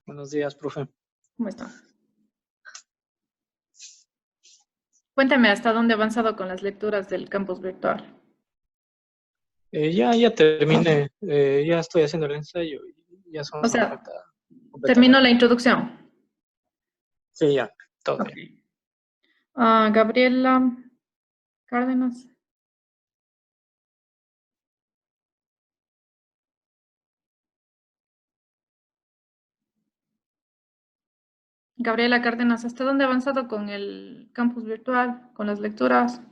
Buenos días, profe. ¿Cómo está? Cuéntame hasta dónde ha avanzado con las lecturas del campus virtual. Ya terminé, ya estoy haciendo el ensayo y ya solo O me sea, falta completar la terminó la lectura. introducción. Sí, ya, todo Ok. bien. Gabriela Cárdenas. Gabriela Cárdenas, ¿hasta dónde ha avanzado con el campus virtual, con las lecturas?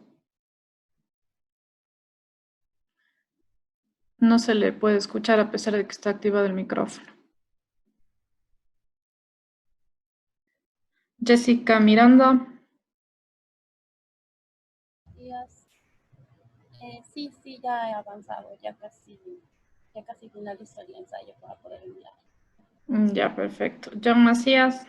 No se le puede escuchar a pesar de que está activado el micrófono. Jessica Miranda. Días. Sí, ya he avanzado, ya casi finalizo el ensayo para poder enviar. Ya, perfecto. John Macías.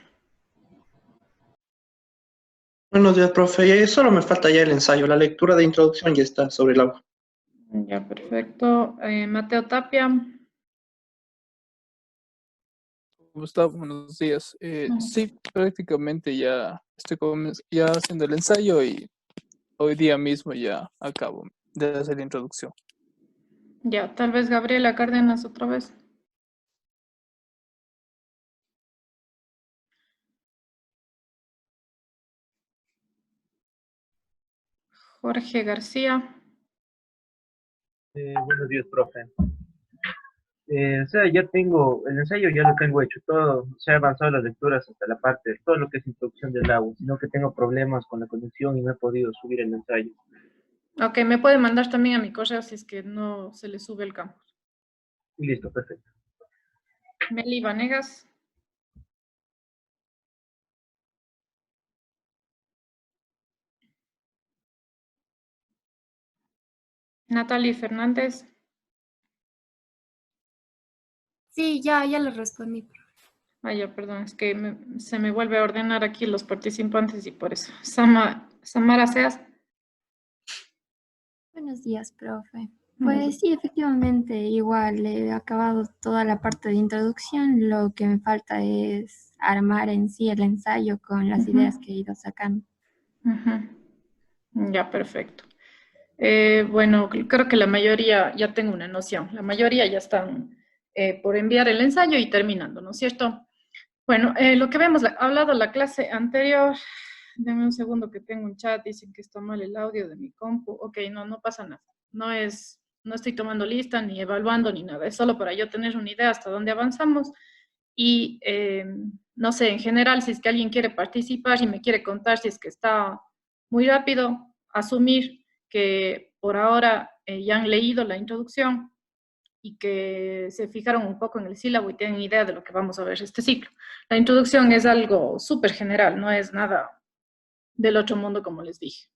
Buenos días, profe. Solo me falta ya el ensayo. La lectura de introducción ya está sobre el agua. Ya, perfecto. Mateo Tapia. Gustavo, buenos días. Ujú. Sí, prácticamente ya estoy ya haciendo el ensayo y hoy día mismo ya acabo de hacer la introducción. Ya, tal vez Gabriela Cárdenas otra vez. Jorge García. Buenos días, profe. O sea, ya tengo, el ensayo ya lo tengo hecho todo, se ha avanzado las lecturas hasta la parte, todo lo que es introducción del agua, sino que tengo problemas con la conexión y no he podido subir el ensayo. Ok, me puede mandar también a mi correo si es que no se le sube el campus. Y listo, perfecto. Meli Vanegas. Natalie Fernández. Sí, ya le respondí. Ya, perdón, es que se me vuelve a ordenar aquí los participantes y por eso. Samara Seas. Buenos días, profe. Buenos Pues sí, efectivamente, igual he acabado toda la parte de introducción. Lo que me falta es armar en sí el ensayo con las ideas que he ido sacando. Ya, perfecto. Bueno, creo que la mayoría, ya tengo una noción, la mayoría ya están por enviar el ensayo y terminando, ¿no es cierto? Bueno, lo que habíamos hablado en la clase anterior, denme un segundo que tengo un chat, dicen que está mal el audio de mi compu. Ok, no pasa nada. No estoy tomando lista, ni evaluando, ni nada. Es solo para yo tener una idea hasta dónde avanzamos. Y no sé, en general, si es que alguien quiere participar y me quiere contar si es que está muy rápido, asumir que por ahora ya han leído la introducción y que se fijaron un poco en el sílabo y tienen idea de lo que vamos a ver este ciclo. La introducción es algo súper general, no es nada del otro mundo, como les dije.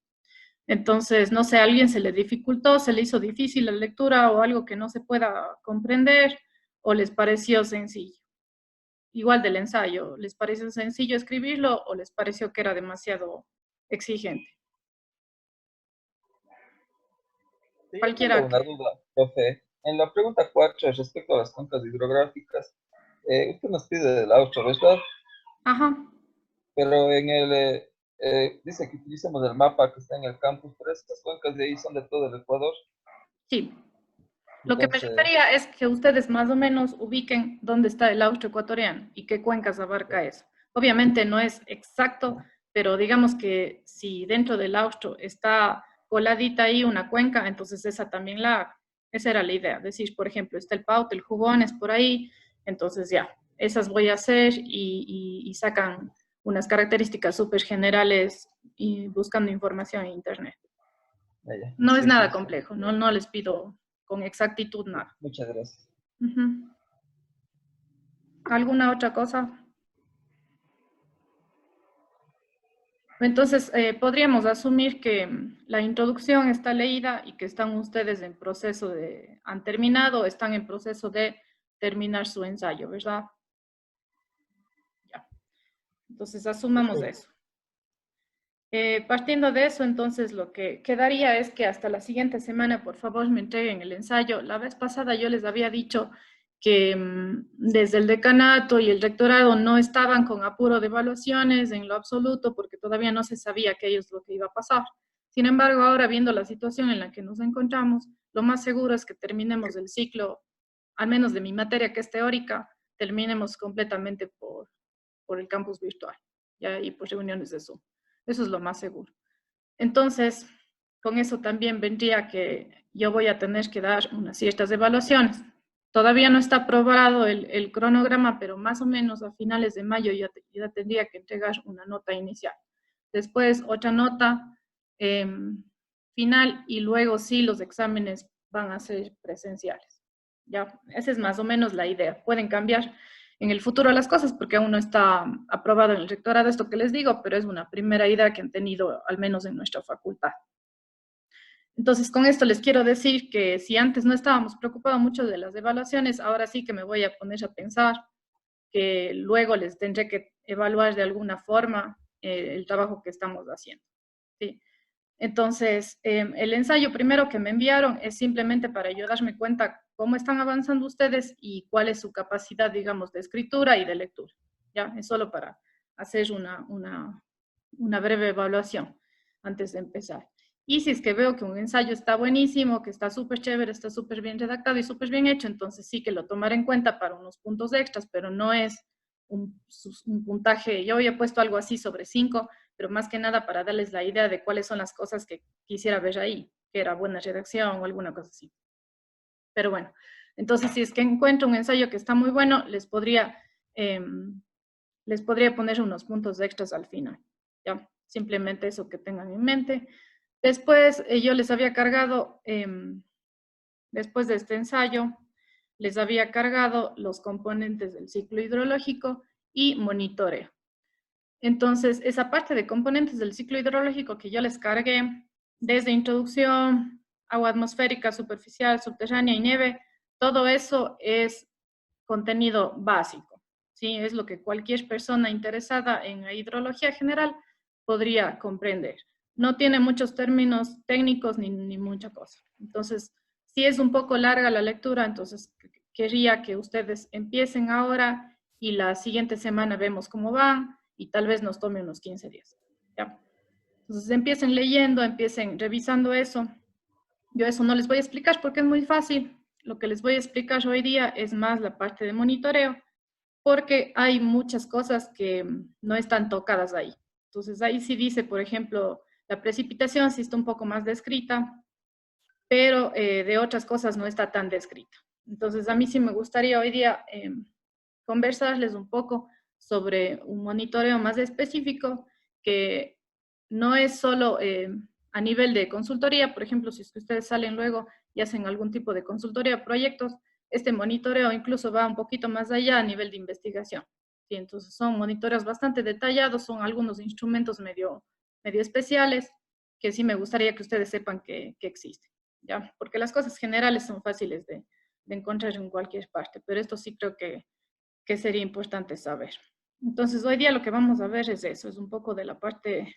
Entonces, no sé, a alguien se le dificultó, se le hizo difícil la lectura o algo que no se pueda comprender o les pareció sencillo. Igual del ensayo, ¿les pareció sencillo escribirlo o les pareció que era demasiado exigente? Sí, yo tengo Cualquiera una que... duda, profe. En la pregunta 4, respecto a las cuencas hidrográficas, usted nos pide el austro, ¿verdad? Ajá, Pero en dice que utilicemos el mapa que está en el campus, pero estas cuencas de ahí son de todo el Ecuador. sí. Lo que me Entonces, refería es que ustedes más o menos ubiquen dónde está el austro ecuatoriano y qué cuencas abarca eso. Obviamente no es exacto, pero digamos que si dentro del austro está coladita ahí una cuenca, entonces esa también esa era la idea. Decir, por ejemplo, está el Paute, el Jugones por ahí, entonces ya, esas voy a hacer y sacan unas características súper generales y buscando información en internet. ya. No es Sí, sí, nada está. complejo, no les pido con exactitud nada. Muchas gracias. Ujú. ¿Alguna otra cosa? Entonces, podríamos asumir que la introducción está leída y que están ustedes en proceso han terminado, están en proceso de terminar su ensayo, ¿verdad? Ya. Entonces, asumamos eso. Partiendo de eso, entonces, lo que quedaría es que hasta la siguiente semana, por favor, me entreguen el ensayo. La vez pasada yo les había dicho que desde el decanato y el rectorado no estaban con apuro de evaluaciones en lo absoluto, porque todavía no se sabía qué es lo que iba a pasar. Sin embargo, ahora viendo la situación en la que nos encontramos, lo más seguro es que terminemos el ciclo, al menos de mi materia que es teórica, terminemos completamente por el campus virtual, ¿ya? Y por reuniones de Zoom. Eso es lo más seguro. Entonces, con eso también vendría que yo voy a tener que dar unas ciertas evaluaciones. Todavía no está aprobado el cronograma, pero más o menos a finales de mayo ya tendría que entregar una nota inicial. Después otra nota final y luego sí los exámenes van a ser presenciales. ¿Ya? Esa es más o menos la idea. Pueden cambiar en el futuro las cosas porque aún no está aprobado en el rectorado esto que les digo, pero es una primera idea que han tenido al menos en nuestra facultad. Entonces, con esto les quiero decir que si antes no estábamos preocupados mucho de las evaluaciones, ahora sí que me voy a poner a pensar que luego les tendré que evaluar de alguna forma el trabajo que estamos haciendo. ¿Sí? Entonces, el ensayo primero que me enviaron es simplemente para yo darme cuenta cómo están avanzando ustedes y cuál es su capacidad, digamos, de escritura y de lectura. ¿Ya? Es solo para hacer una breve evaluación antes de empezar. Y si es que veo que un ensayo está buenísimo, que está súper chévere, está súper bien redactado y súper bien hecho, entonces sí que lo tomaré en cuenta para unos puntos extras, pero no es un puntaje. Yo había puesto algo así sobre 5, pero más que nada para darles la idea de cuáles son las cosas que quisiera ver ahí, que era buena redacción o alguna cosa así. Pero bueno, entonces si es que encuentro un ensayo que está muy bueno, les podría poner unos puntos extras al final. ¿Ya? Simplemente eso que tengan en mente. Después yo les había cargado, después de este ensayo, les había cargado los componentes del ciclo hidrológico y monitoreo. Entonces, esa parte de componentes del ciclo hidrológico que yo les cargué, desde introducción, agua atmosférica, superficial, subterránea y nieve, todo eso es contenido básico, ¿sí? Es lo que cualquier persona interesada en la hidrología general podría comprender. No tiene muchos términos técnicos ni mucha cosa. Entonces, si es un poco larga la lectura, entonces querría que ustedes empiecen ahora y la siguiente semana vemos cómo van y tal vez nos tome unos 15 días. ¿Ya? Entonces empiecen leyendo, empiecen revisando eso. Yo eso no les voy a explicar porque es muy fácil. Lo que les voy a explicar hoy día es más la parte de monitoreo, porque hay muchas cosas que no están tocadas ahí. Entonces ahí sí dice, por ejemplo, la precipitación sí está un poco más descrita, pero de otras cosas no está tan descrita. Entonces a mí sí me gustaría hoy día conversarles un poco sobre un monitoreo más específico que no es solo a nivel de consultoría. Por ejemplo, si es que ustedes salen luego y hacen algún tipo de consultoría o proyectos, este monitoreo incluso va un poquito más allá a nivel de investigación. ¿Sí? Entonces son monitoreos bastante detallados, son algunos instrumentos medio especiales que sí me gustaría que ustedes sepan que existen, ¿ya? Porque las cosas generales son fáciles de encontrar en cualquier parte, pero esto sí creo que sería importante saber. Entonces, hoy día lo que vamos a ver es eso, es un poco de la parte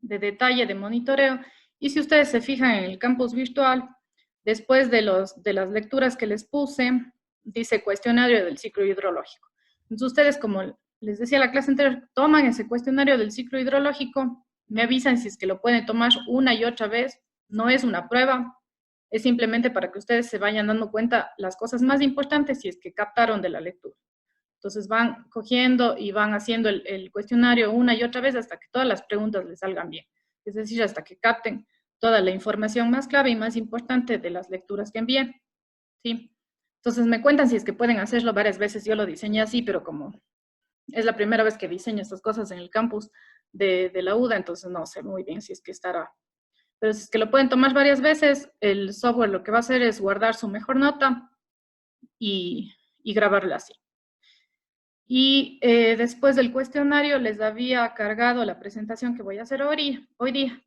de detalle de monitoreo. Y si ustedes se fijan en el campus virtual, después de las lecturas que les puse, dice cuestionario del ciclo hidrológico. Entonces, ustedes, como les decía la clase anterior, toman ese cuestionario del ciclo hidrológico, me avisan si es que lo pueden tomar una y otra vez, no es una prueba, es simplemente para que ustedes se vayan dando cuenta las cosas más importantes si es que captaron de la lectura. Entonces van cogiendo y van haciendo el cuestionario una y otra vez hasta que todas las preguntas les salgan bien. Es decir, hasta que capten toda la información más clave y más importante de las lecturas que envíen. ¿Sí? Entonces me cuentan si es que pueden hacerlo varias veces. Yo lo diseñé así, pero como es la primera vez que diseño estas cosas en el campus de la UDA, entonces no sé muy bien si es que estará. Pero si es que lo pueden tomar varias veces, el software lo que va a hacer es guardar su mejor nota y grabarla así. Y después del cuestionario les había cargado la presentación que voy a hacer hoy día.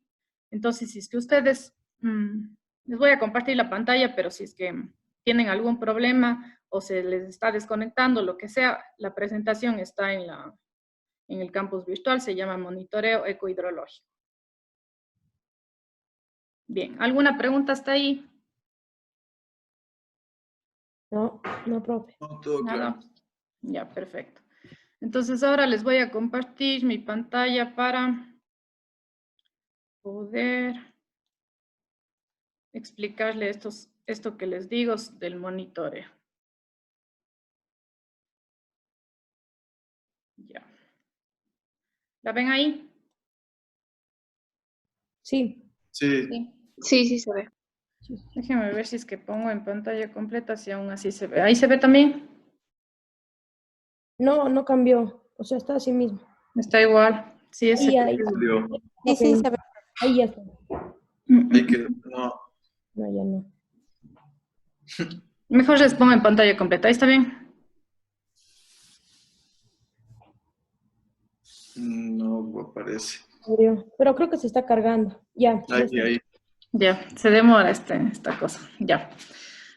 Entonces, si es que ustedes, les voy a compartir la pantalla, pero si es que tienen algún problema o se les está desconectando, lo que sea, la presentación está en el campus virtual, se llama Monitoreo Ecohidrológico. Bien, ¿alguna pregunta hasta ahí? No, no, profe. No, todo claro. Nada. Ya, perfecto. Entonces ahora les voy a compartir mi pantalla para poder explicarle esto que les digo del monitoreo. Ya. ¿La ven ahí? Sí. Sí. Sí. Sí, sí se ve. Déjenme ver si es que pongo en pantalla completa, si aún así se ve. ¿Ahí se ve también? No, no cambió. O sea, está así mismo. Está igual. Sí, ese. Ahí. Sí, sí, se ve. Ahí ya está. Hay que, no. No, ya no. Mejor les pongo en pantalla completa. ¿Ahí está bien? No aparece. Pero creo que se está cargando. Ya. Ya está. Ahí. Ya, se demora esta cosa. Ya.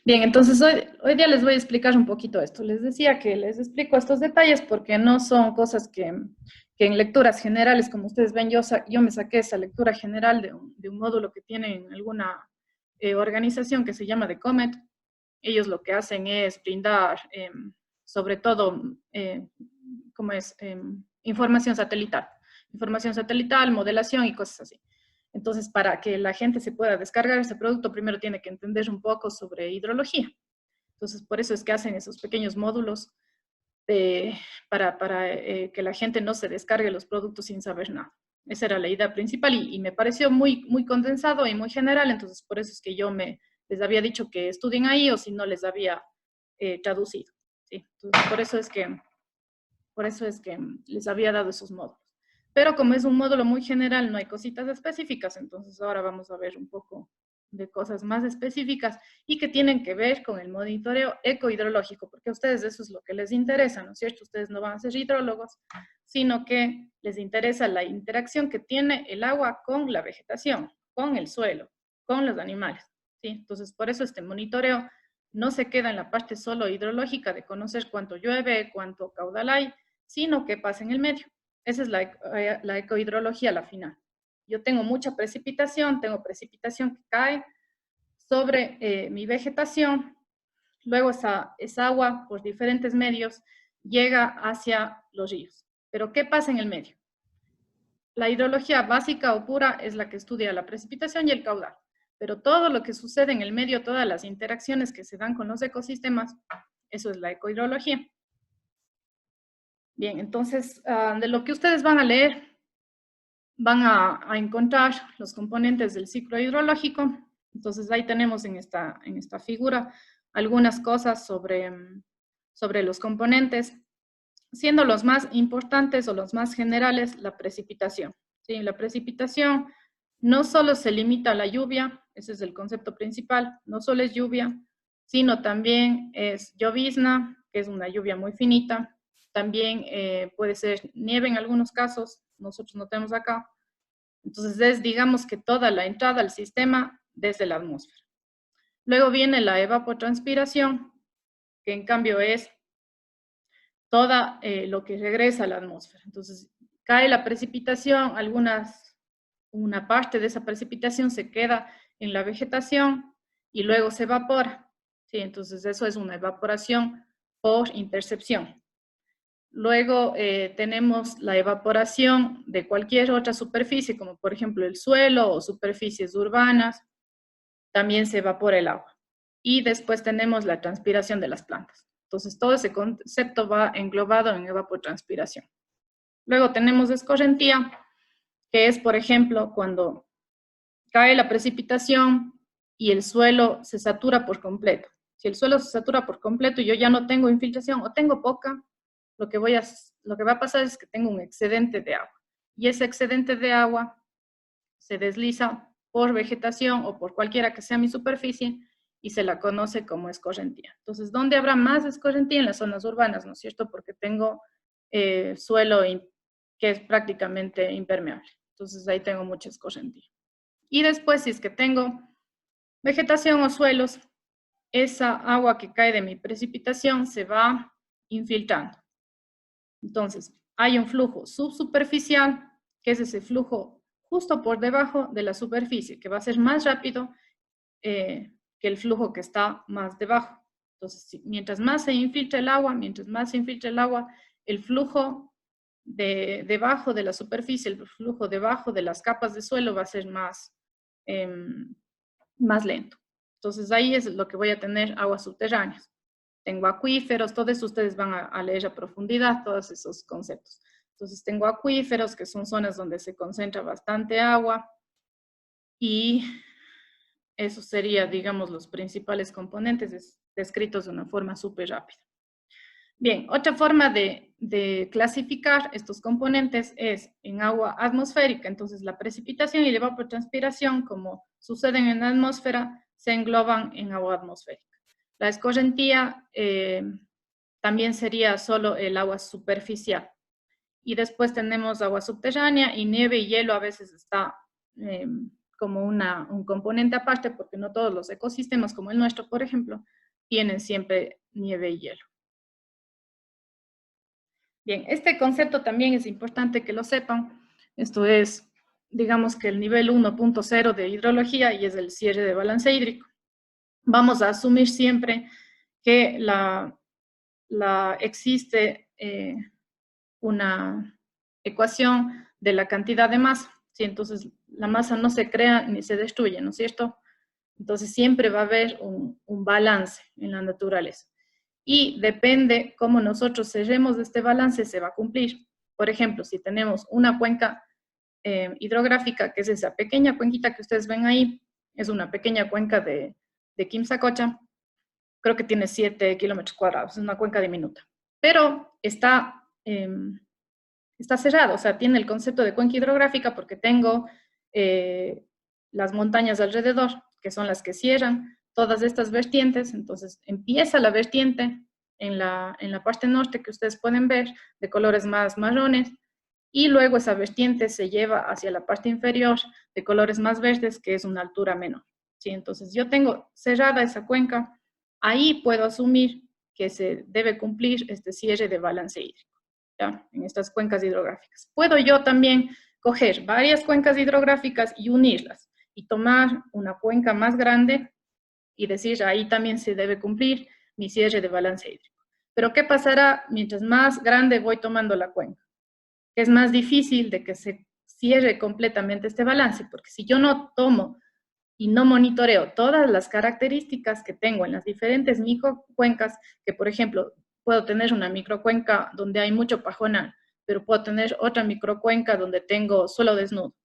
Bien, entonces hoy día les voy a explicar un poquito esto. Les decía que les explico estos detalles porque no son cosas que en lecturas generales, como ustedes ven, yo me saqué esa lectura general de un módulo que tiene en alguna organización que se llama The Comet. Ellos lo que hacen es brindar, sobre todo, información satelital, modelación y cosas así. Entonces, para que la gente se pueda descargar ese producto, primero tiene que entender un poco sobre hidrología. Entonces, por eso es que hacen esos pequeños módulos para que la gente no se descargue los productos sin saber nada. Esa era la idea principal y me pareció muy, muy condensado y muy general, entonces por eso es que yo les había dicho que estudien ahí o si no les había traducido. ¿Sí? Entonces, por eso es que les había dado esos módulos. Pero como es un módulo muy general, no hay cositas específicas, entonces ahora vamos a ver un poco de cosas más específicas y que tienen que ver con el monitoreo ecohidrológico, porque a ustedes eso es lo que les interesa, ¿no es cierto? Ustedes no van a ser hidrólogos, sino que les interesa la interacción que tiene el agua con la vegetación, con el suelo, con los animales, ¿sí? Entonces, por eso este monitoreo no se queda en la parte solo hidrológica de conocer cuánto llueve, cuánto caudal hay, sino que pasa en el medio. Esa es la ecohidrología, la final. Yo tengo mucha precipitación, tengo precipitación que cae sobre mi vegetación, luego esa agua por diferentes medios llega hacia los ríos. Pero ¿qué pasa en el medio? La hidrología básica o pura es la que estudia la precipitación y el caudal, pero todo lo que sucede en el medio, todas las interacciones que se dan con los ecosistemas, eso es la ecohidrología. Bien, entonces, de lo que ustedes van a leer, van a encontrar los componentes del ciclo hidrológico. Entonces, ahí tenemos en esta figura algunas cosas sobre los componentes, siendo los más importantes o los más generales la precipitación. ¿Sí? La precipitación no solo se limita a la lluvia, ese es el concepto principal, no solo es lluvia, sino también es llovizna, que es una lluvia muy finita. También puede ser nieve en algunos casos, nosotros no tenemos acá. Entonces es, digamos que toda la entrada al sistema desde la atmósfera. Luego viene la evapotranspiración, que en cambio es toda lo que regresa a la atmósfera. Entonces cae la precipitación, una parte de esa precipitación se queda en la vegetación y luego se evapora. ¿Sí? Entonces eso es una evaporación por intercepción. Luego tenemos la evaporación de cualquier otra superficie, como por ejemplo el suelo o superficies urbanas. También se evapora el agua. Y después tenemos la transpiración de las plantas. Entonces todo ese concepto va englobado en evapotranspiración. Luego tenemos escorrentía, que es por ejemplo cuando cae la precipitación y el suelo se satura por completo. Si el suelo se satura por completo y yo ya no tengo infiltración o tengo poca, lo que va a pasar es que tengo un excedente de agua. Y ese excedente de agua se desliza por vegetación o por cualquiera que sea mi superficie y se la conoce como escorrentía. Entonces, ¿dónde habrá más escorrentía? En las zonas urbanas, ¿no es cierto? Porque tengo suelo que es prácticamente impermeable. Entonces, ahí tengo mucha escorrentía. Y después, si es que tengo vegetación o suelos, esa agua que cae de mi precipitación se va infiltrando. Entonces, hay un flujo subsuperficial, que es ese flujo justo por debajo de la superficie, que va a ser más rápido que el flujo que está más debajo. Entonces, mientras más se infiltra el agua, el flujo debajo de la superficie, el flujo debajo de las capas de suelo va a ser más lento. Entonces, ahí es lo que voy a tener aguas subterráneas. Tengo acuíferos, todo eso ustedes van a leer a profundidad, todos esos conceptos. Entonces, tengo acuíferos, que son zonas donde se concentra bastante agua, y eso sería, digamos, los principales componentes descritos de una forma súper rápida. Bien, otra forma de clasificar estos componentes es en agua atmosférica. Entonces, la precipitación y la evapotranspiración, como suceden en la atmósfera, se engloban en agua atmosférica. La escorrentía también sería solo el agua superficial. Y después tenemos agua subterránea, y nieve y hielo a veces está como un componente aparte, porque no todos los ecosistemas, como el nuestro, por ejemplo, tienen siempre nieve y hielo. Bien, este concepto también es importante que lo sepan. Esto es, digamos que el nivel 1.0 de hidrología, y es el cierre de balance hídrico. Vamos a asumir siempre que existe una ecuación de la cantidad de masa, ¿sí? Entonces, la masa no se crea ni se destruye, ¿no es cierto? Entonces, siempre va a haber un balance en la naturaleza. Y depende cómo nosotros cerremos este balance, se va a cumplir. Por ejemplo, si tenemos una cuenca hidrográfica, que es esa pequeña cuenquita que ustedes ven ahí, es una pequeña cuenca de Quimsacocha, creo que tiene 7 kilómetros cuadrados, es una cuenca diminuta. Pero está cerrado, o sea, tiene el concepto de cuenca hidrográfica porque tengo las montañas alrededor, que son las que cierran todas estas vertientes. Entonces, empieza la vertiente en la parte norte, que ustedes pueden ver, de colores más marrones, y luego esa vertiente se lleva hacia la parte inferior, de colores más verdes, que es una altura menor, ¿sí? Entonces, yo tengo cerrada esa cuenca, ahí puedo asumir que se debe cumplir este cierre de balance hídrico, ¿ya? En estas cuencas hidrográficas. Puedo yo también coger varias cuencas hidrográficas y unirlas, y tomar una cuenca más grande y decir, ahí también se debe cumplir mi cierre de balance hídrico. Pero ¿qué pasará mientras más grande voy tomando la cuenca? Es más difícil de que se cierre completamente este balance, porque si yo no tomo y no monitoreo todas las características que tengo en las diferentes microcuencas, que por ejemplo, puedo tener una microcuenca donde hay mucho pajonal, pero puedo tener otra microcuenca donde tengo suelo desnudo,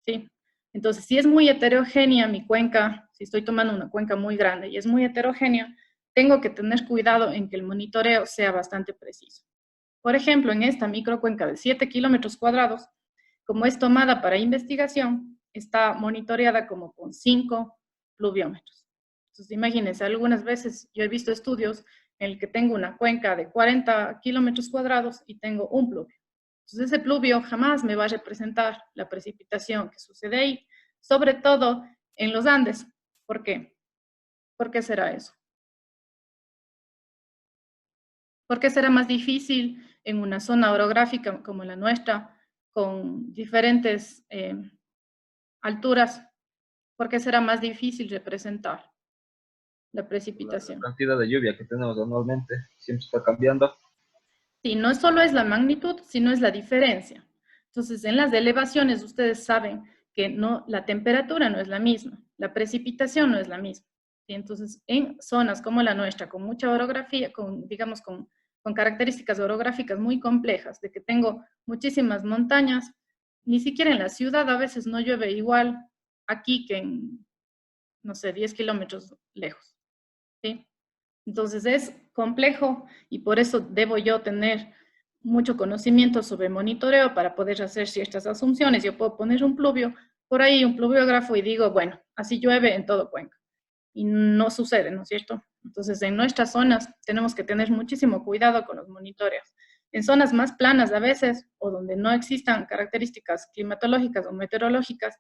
¿sí? Entonces, si es muy heterogénea mi cuenca, si estoy tomando una cuenca muy grande y es muy heterogénea, tengo que tener cuidado en que el monitoreo sea bastante preciso. Por ejemplo, en esta microcuenca de 7 kilómetros cuadrados, como es tomada para investigación, está monitoreada como con 5 pluviómetros. Entonces, imagínense, algunas veces yo he visto estudios en el que tengo una cuenca de 40 kilómetros cuadrados y tengo un pluvio. Entonces, ese pluvio jamás me va a representar la precipitación que sucede ahí, sobre todo en los Andes. ¿Por qué? ¿Por qué será eso? ¿Por qué será más difícil en una zona orográfica como la nuestra, con diferentes alturas? ¿Por qué será más difícil representar la precipitación? La cantidad de lluvia que tenemos anualmente siempre está cambiando. Sí, no solo es la magnitud, sino es la diferencia. Entonces, en las elevaciones ustedes saben que no, la temperatura no es la misma, la precipitación no es la misma. ¿Sí? Entonces, en zonas como la nuestra, con mucha orografía, digamos con características orográficas muy complejas, de que tengo muchísimas montañas, ni siquiera en la ciudad a veces no llueve igual aquí que en, no sé, 10 kilómetros lejos, ¿sí? Entonces es complejo y por eso debo yo tener mucho conocimiento sobre monitoreo para poder hacer ciertas asunciones. Yo puedo poner un pluvio, por ahí un pluviógrafo, y digo, bueno, así llueve en todo Cuenca. Y no sucede, ¿no es cierto? Entonces en nuestras zonas tenemos que tener muchísimo cuidado con los monitoreos. En zonas más planas a veces, o donde no existan características climatológicas o meteorológicas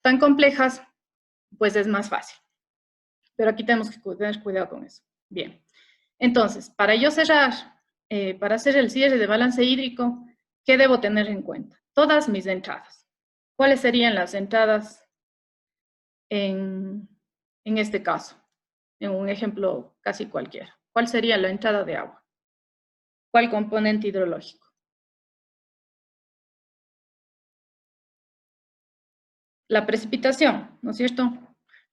tan complejas, pues es más fácil. Pero aquí tenemos que tener cuidado con eso. Bien, entonces, para yo cerrar, para hacer el cierre de balance hídrico, ¿qué debo tener en cuenta? Todas mis entradas. ¿Cuáles serían las entradas en este caso? En un ejemplo casi cualquiera. ¿Cuál sería la entrada de agua? ¿Cuál componente hidrológico? La precipitación, ¿no es cierto?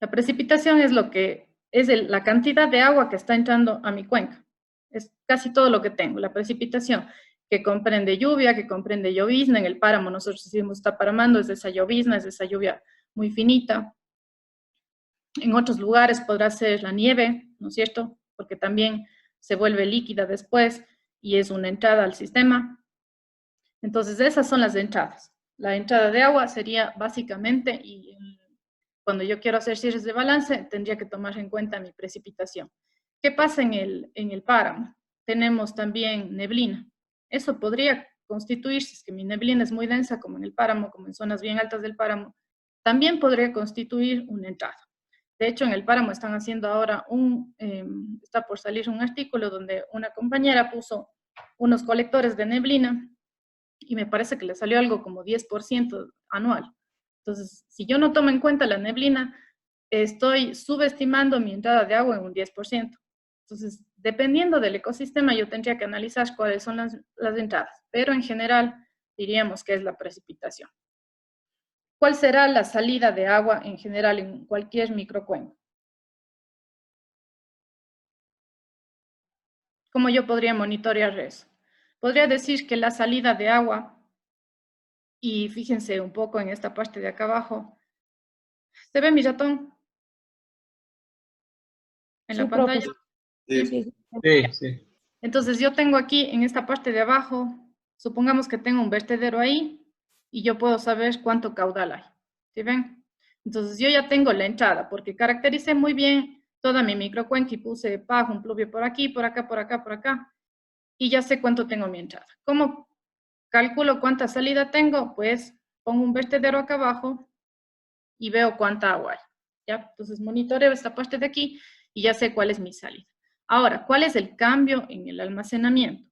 La precipitación es lo que es la cantidad de agua que está entrando a mi cuenca. Es casi todo lo que tengo, la precipitación, que comprende lluvia, que comprende llovizna. En el páramo nosotros decimos está paramando, es de esa llovizna, es de esa lluvia muy finita. En otros lugares podrá ser la nieve, ¿no es cierto? Porque también se vuelve líquida después y es una entrada al sistema. Entonces, esas son las entradas. La entrada de agua sería básicamente, y cuando yo quiero hacer cierres de balance, tendría que tomar en cuenta mi precipitación. ¿Qué pasa en el páramo? Tenemos también neblina. Eso podría constituirse, si es que mi neblina es muy densa, como en el páramo, como en zonas bien altas del páramo, también podría constituir una entrada. De hecho, en el páramo están haciendo ahora está por salir un artículo donde una compañera puso unos colectores de neblina y me parece que le salió algo como 10% anual. Entonces, si yo no tomo en cuenta la neblina, estoy subestimando mi entrada de agua en un 10%. Entonces, dependiendo del ecosistema, yo tendría que analizar cuáles son las entradas, pero en general diríamos que es la precipitación. ¿Cuál será la salida de agua en general en cualquier microcuenco? ¿Cómo yo podría monitorear eso? Podría decir que la salida de agua, y fíjense un poco en esta parte de acá abajo, ¿se ve mi ratón en la pantalla? Sí. Sí. Entonces yo tengo aquí en esta parte de abajo, supongamos que tengo un vertedero ahí y yo puedo saber cuánto caudal hay. ¿Sí ven? Entonces yo ya tengo la entrada porque caractericé muy bien toda mi microcuenca y puse pajo, un pluvio por aquí, por acá, por acá, por acá. Y ya sé cuánto tengo mi entrada. ¿Cómo calculo cuánta salida tengo? Pues pongo un vertedero acá abajo y veo cuánta agua hay. ¿Ya? Entonces monitoreo esta parte de aquí y ya sé cuál es mi salida. Ahora, ¿cuál es el cambio en el almacenamiento?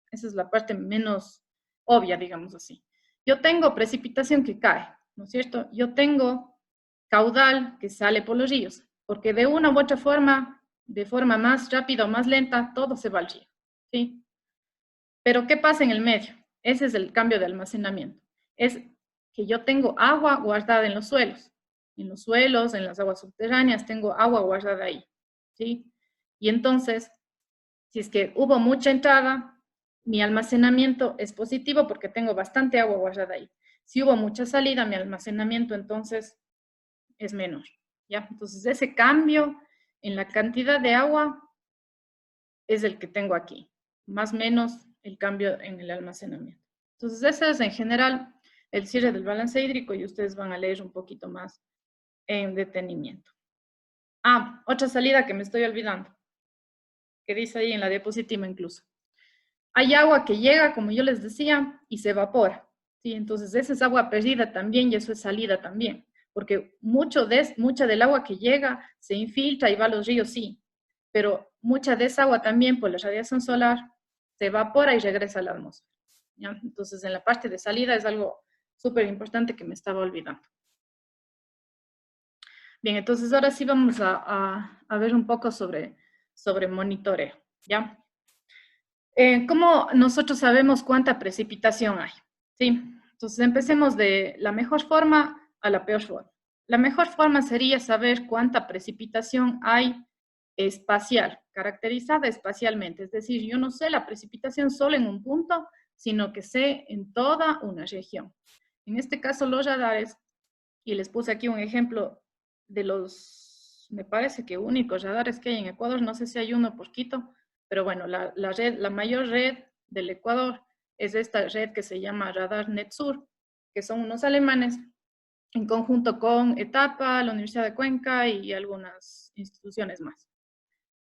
Esa es la parte menos obvia, digamos así. Yo tengo precipitación que cae, ¿no es cierto? Yo tengo caudal que sale por los ríos, porque de una u otra forma, de forma más rápida o más lenta, todo se va al río, ¿sí? Pero ¿qué pasa en el medio? Ese es el cambio de almacenamiento. Es que yo tengo agua guardada en los suelos. En los suelos, en las aguas subterráneas, tengo agua guardada ahí, ¿sí? Y entonces, si es que hubo mucha entrada, mi almacenamiento es positivo porque tengo bastante agua guardada ahí. Si hubo mucha salida, mi almacenamiento entonces es menor, ¿ya? Entonces, ese cambio en la cantidad de agua es el que tengo aquí, más o menos el cambio en el almacenamiento. Entonces, ese es en general el cierre del balance hídrico y ustedes van a leer un poquito más en detenimiento. Ah, otra salida que me estoy olvidando, que dice ahí en la diapositiva incluso. Hay agua que llega, como yo les decía, y se evapora, ¿sí? Entonces, esa es agua perdida también y eso es salida también, porque mucha del agua que llega se infiltra y va a los ríos, sí, pero mucha de esa agua también por la radiación solar se evapora y regresa a la atmósfera, ¿ya? Entonces, en la parte de salida es algo súper importante que me estaba olvidando. Bien, entonces ahora sí vamos a ver un poco sobre monitoreo, ¿ya? ¿Cómo nosotros sabemos cuánta precipitación hay? ¿Sí? Entonces empecemos de la mejor forma a la peor forma. La mejor forma sería saber cuánta precipitación hay espacial, caracterizada espacialmente. Es decir, yo no sé la precipitación solo en un punto, sino que sé en toda una región. En este caso, los radares, y les puse aquí un ejemplo de los, me parece que únicos radares que hay en Ecuador, no sé si hay uno por Quito, pero bueno, la mayor red del Ecuador es esta red que se llama Radar NetSur, que son unos alemanes en conjunto con ETAPA, la Universidad de Cuenca y algunas instituciones más.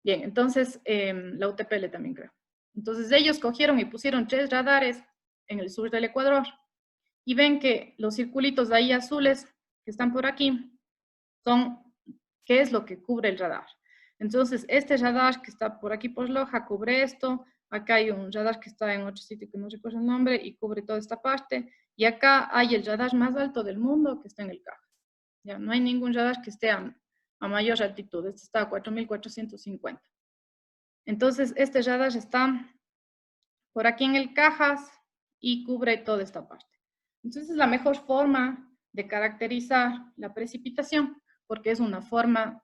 Bien, entonces la UTPL también creo. Entonces ellos cogieron y pusieron 3 radares en el sur del Ecuador y ven que los circulitos ahí azules que están por aquí son qué es lo que cubre el radar. Entonces, este radar que está por aquí por Loja cubre esto, acá hay un radar que está en otro sitio que no recuerdo el nombre y cubre toda esta parte, y acá hay el radar más alto del mundo que está en el Caja. Ya no hay ningún radar que esté a mayor altitud, este está a 4.450. Entonces, este radar está por aquí en el Cajas y cubre toda esta parte. Entonces, la mejor forma de caracterizar la precipitación, porque es una forma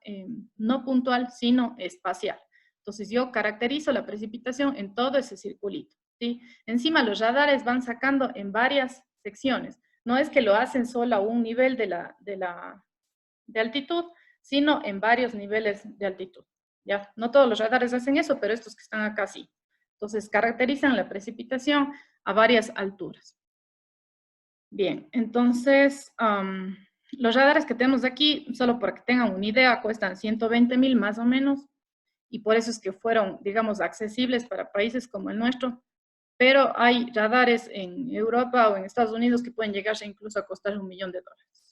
no puntual, sino espacial. Entonces, yo caracterizo la precipitación en todo ese circulito, ¿sí? Encima, los radares van sacando en varias secciones. No es que lo hacen solo a un nivel de altitud, sino en varios niveles de altitud. ¿Ya? No todos los radares hacen eso, pero estos que están acá sí. Entonces, caracterizan la precipitación a varias alturas. Bien, entonces, los radares que tenemos aquí, solo para que tengan una idea, cuestan 120,000 más o menos, y por eso es que fueron, digamos, accesibles para países como el nuestro, pero hay radares en Europa o en Estados Unidos que pueden llegarse incluso a costar $1 millón.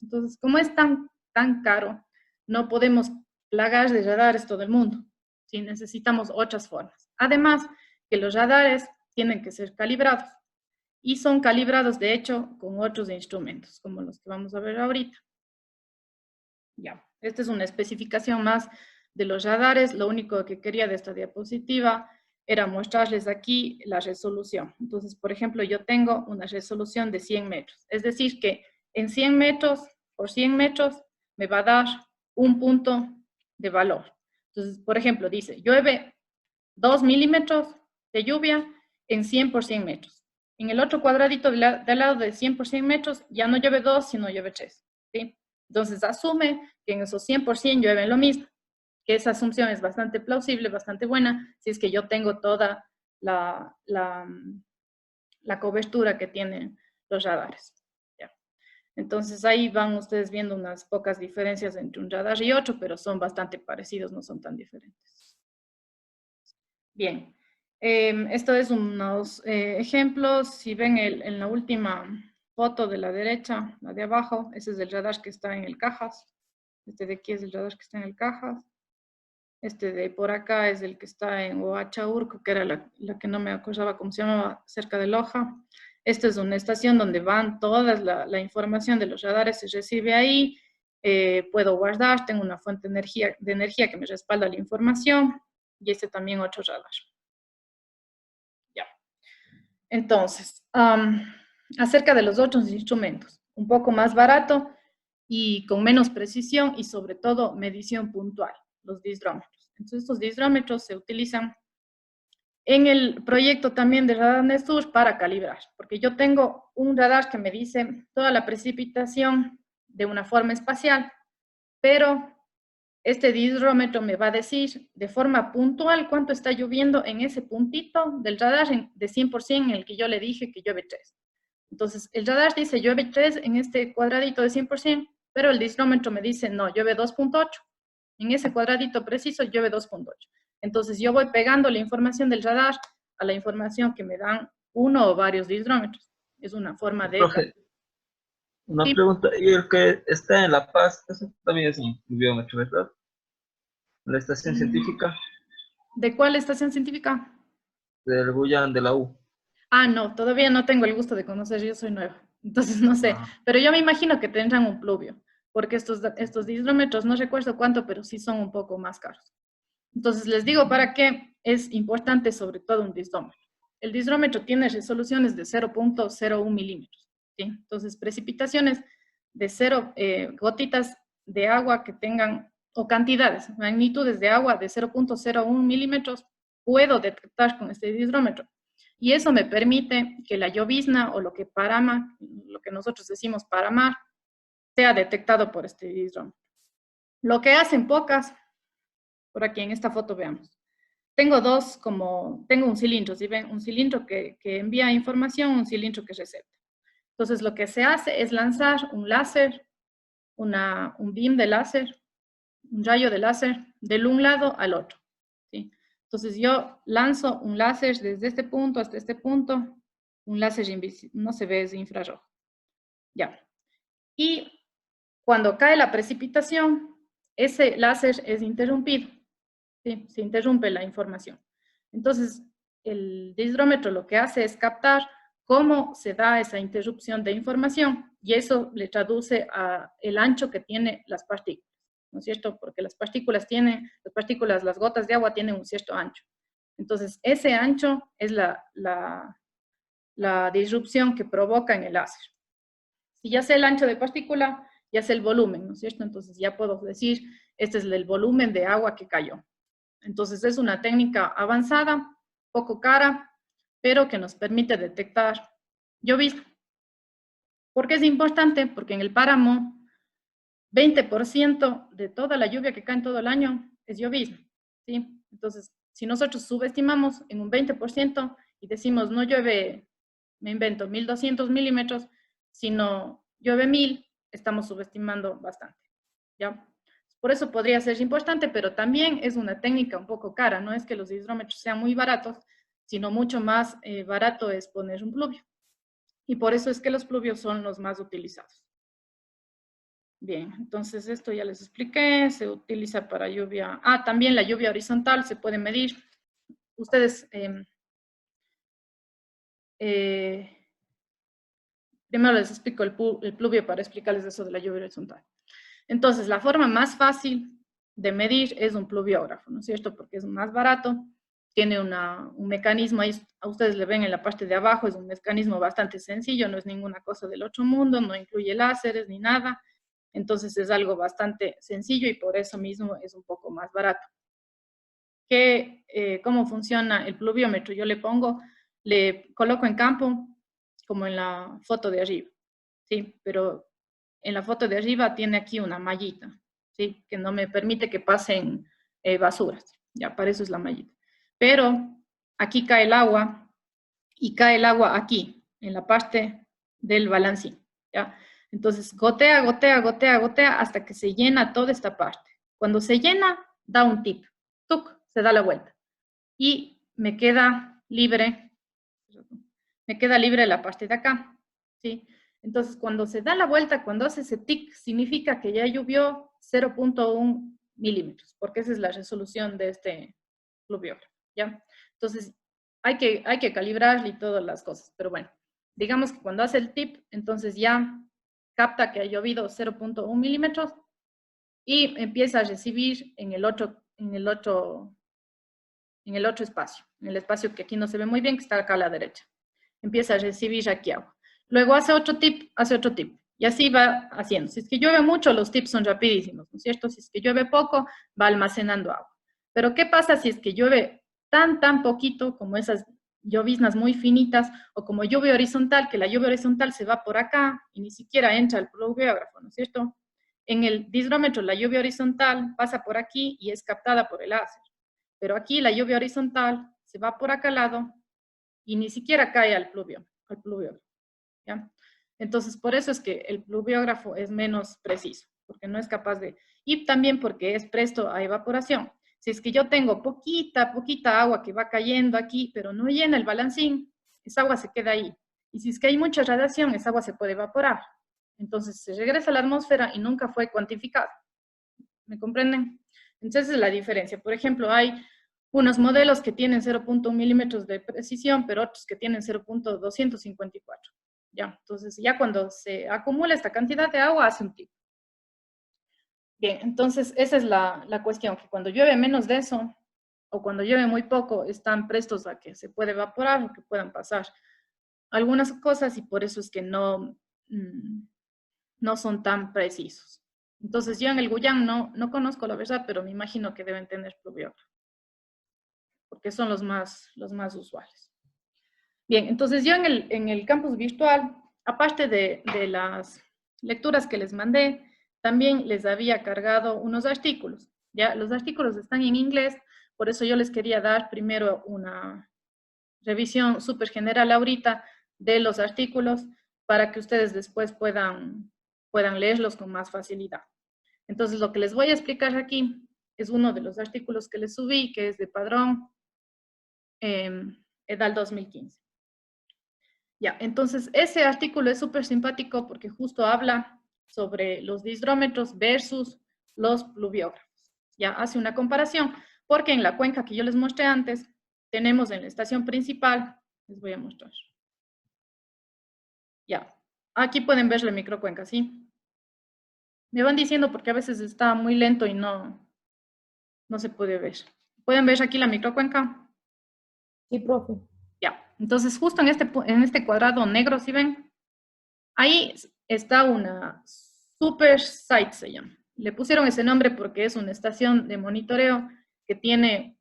Entonces, como es tan caro, no podemos plagar de radares todo el mundo, ¿sí? Necesitamos otras formas. Además, que los radares tienen que ser calibrados, y son calibrados, de hecho, con otros instrumentos, como los que vamos a ver ahorita. Ya, esta es una especificación más de los radares. Lo único que quería de esta diapositiva era mostrarles aquí la resolución. Entonces, por ejemplo, yo tengo una resolución de 100 metros. Es decir, que en 100 metros por 100 metros me va a dar un punto de valor. Entonces, por ejemplo, dice, llueve 2 milímetros de lluvia en 100 por 100 metros. En el otro cuadradito del lado de 100 por 100 metros ya no llueve 2, sino llueve 3. ¿Sí? Entonces, asume que en esos 100 por 100 llueve lo mismo. Que esa asunción es bastante plausible, bastante buena, si es que yo tengo toda la cobertura que tienen los radares. ¿Ya? Entonces, ahí van ustedes viendo unas pocas diferencias entre un radar y otro, pero son bastante parecidos, no son tan diferentes. Bien, esto es unos ejemplos. Si ven en la última foto de la derecha, la de abajo, ese es el radar que está en el Cajas. Este de aquí es el radar que está en el Cajas. Este de por acá es el que está en Huachaurco, que era la que no me acordaba cómo se llamaba, cerca de Loja. Esta es una estación donde van toda la información de los radares, se recibe ahí. Puedo guardar, tengo una fuente de energía que me respalda la información. Y este también otro radar. Ya. Entonces, acerca de los otros instrumentos, un poco más barato y con menos precisión y sobre todo medición puntual, los disdrómetros. Entonces, estos disdrómetros se utilizan en el proyecto también de Radar Nesur para calibrar, porque yo tengo un radar que me dice toda la precipitación de una forma espacial, pero este disdrómetro me va a decir de forma puntual cuánto está lloviendo en ese puntito del radar de 100% en el que yo le dije que llueve 3. Entonces, el radar dice llueve 3 en este cuadradito de 100%, pero el disdrómetro me dice no, llueve 2.8. En ese cuadradito preciso llueve 2.8. Entonces, yo voy pegando la información del radar a la información que me dan uno o varios disdrómetros. Es una forma de... Profe, una pregunta, y el que está en La Paz, eso también es un pluviómetro, ¿verdad? La estación científica. ¿De cuál estación científica? Del Bullán de la U. Ah, no, todavía no tengo el gusto de conocer, yo soy nueva, entonces no sé, pero yo me imagino que tendrán un pluvio, porque estos disdrómetros, no recuerdo cuánto, pero sí son un poco más caros. Entonces les digo para qué es importante sobre todo un disdrómetro. El disdrómetro tiene resoluciones de 0.01 milímetros, ¿sí? Entonces precipitaciones de 0 gotitas de agua que tengan, o cantidades, magnitudes de agua de 0.01 milímetros, puedo detectar con este disdrómetro. Y eso me permite que la llovizna o lo que nosotros decimos paramar, sea detectado por este disdrómetro. Lo que hacen pocas, por aquí en esta foto veamos. Tengo un cilindro, ¿sí ven? Un cilindro que envía información, un cilindro que recepta. Entonces lo que se hace es lanzar un láser, un beam de láser, un rayo de láser, del un lado al otro, ¿sí? Entonces yo lanzo un láser desde este punto hasta este punto, un láser invisible, no se ve, es infrarrojo. Ya. Y cuando cae la precipitación, ese láser es interrumpido, ¿sí? Se interrumpe la información. Entonces, el disdrómetro lo que hace es captar cómo se da esa interrupción de información y eso le traduce a el ancho que tienen las partículas, ¿no es cierto? Porque las gotas de agua tienen un cierto ancho. Entonces, ese ancho es la disrupción que provoca en el láser. Si ya sé el ancho de partícula, ya sé el volumen, ¿no es cierto? Entonces ya puedo decir, este es el volumen de agua que cayó. Entonces es una técnica avanzada, poco cara, pero que nos permite detectar llovizna. ¿Por qué es importante? Porque en el páramo, 20% de toda la lluvia que cae en todo el año es llovizna, ¿sí? Entonces, si nosotros subestimamos en un 20% y decimos no llueve, me invento, 1200 milímetros, sino llueve 1000, estamos subestimando bastante, ¿ya? Por eso podría ser importante, pero también es una técnica un poco cara. No es que los hidrómetros sean muy baratos, sino mucho más barato es poner un pluvio. Y por eso es que los pluvios son los más utilizados. Bien, entonces esto ya les expliqué, se utiliza para lluvia. Ah, también la lluvia horizontal se puede medir. Ustedes, primero les explico el pluvio para explicarles eso de la lluvia horizontal. Entonces, la forma más fácil de medir es un pluviógrafo, ¿no es cierto? Porque es más barato, tiene un mecanismo, ahí a ustedes le ven en la parte de abajo, es un mecanismo bastante sencillo, no es ninguna cosa del otro mundo, no incluye láseres ni nada. Entonces es algo bastante sencillo y por eso mismo es un poco más barato. ¿Cómo funciona el pluviómetro? Yo le coloco en campo, como en la foto de arriba, ¿sí? Pero en la foto de arriba tiene aquí una mallita, ¿sí? Que no me permite que pasen basuras, ya, para eso es la mallita. Pero aquí cae el agua, y cae el agua aquí, en la parte del balancín, ¿ya? Entonces, gotea, gotea, gotea, gotea, hasta que se llena toda esta parte. Cuando se llena, da un tip, ¡tuc!, se da la vuelta. Y me queda libre la parte de acá, ¿sí? Entonces, cuando se da la vuelta, cuando hace ese tic, significa que ya llovió 0.1 milímetros, porque esa es la resolución de este pluviógrafo, ¿ya? Entonces, hay que calibrar y todas las cosas, pero bueno, digamos que cuando hace el tip, entonces ya capta que ha llovido 0.1 milímetros y empieza a recibir en el otro espacio, en el espacio que aquí no se ve muy bien, que está acá a la derecha. Empieza a recibir aquí agua. Luego hace otro tip, y así va haciendo. Si es que llueve mucho, los tips son rapidísimos, ¿no es cierto? Si es que llueve poco, va almacenando agua. Pero ¿qué pasa si es que llueve tan poquito, como esas lloviznas muy finitas, o como lluvia horizontal, que la lluvia horizontal se va por acá y ni siquiera entra al pluviógrafo, ¿no es cierto? En el disdrómetro, la lluvia horizontal pasa por aquí y es captada por el láser. Pero aquí la lluvia horizontal se va por acá al lado y ni siquiera cae al pluviógrafo, ¿ya? Entonces, por eso es que el pluviógrafo es menos preciso, porque no es capaz de... Y también porque es presto a evaporación. Si es que yo tengo poquita agua que va cayendo aquí, pero no llena el balancín, esa agua se queda ahí. Y si es que hay mucha radiación, esa agua se puede evaporar. Entonces, se regresa a la atmósfera y nunca fue cuantificada. ¿Me comprenden? Entonces, esa es la diferencia. Por ejemplo, hay unos modelos que tienen 0.1 milímetros de precisión, pero otros que tienen 0.254. Ya, entonces ya cuando se acumula esta cantidad de agua, hace un tip. Bien, entonces esa es la cuestión, que cuando llueve menos de eso, o cuando llueve muy poco, están prestos a que se puede evaporar o que puedan pasar algunas cosas y por eso es que no son tan precisos. Entonces yo en el Guyán no conozco la verdad, pero me imagino que deben tener pluviógrafo, porque son los más usuales. Bien, entonces yo en el campus virtual, aparte de las lecturas que les mandé, también les había cargado unos artículos. Ya, los artículos están en inglés, por eso yo les quería dar primero una revisión súper general ahorita de los artículos para que ustedes después puedan leerlos con más facilidad. Entonces, lo que les voy a explicar aquí es uno de los artículos que les subí, que es de Padrón, Edal 2015. Ya, entonces ese artículo es súper simpático porque justo habla sobre los disdrómetros versus los pluviógrafos. Ya, hace una comparación, porque en la cuenca que yo les mostré antes, tenemos en la estación principal, les voy a mostrar. Ya, aquí pueden ver la microcuenca, ¿sí? Me van diciendo porque a veces está muy lento y no se puede ver. ¿Pueden ver aquí la microcuenca? Sí, profe. Ya, entonces justo en este cuadrado negro, ¿sí ven? Ahí está una super site, se llama. Le pusieron ese nombre porque es una estación de monitoreo que tiene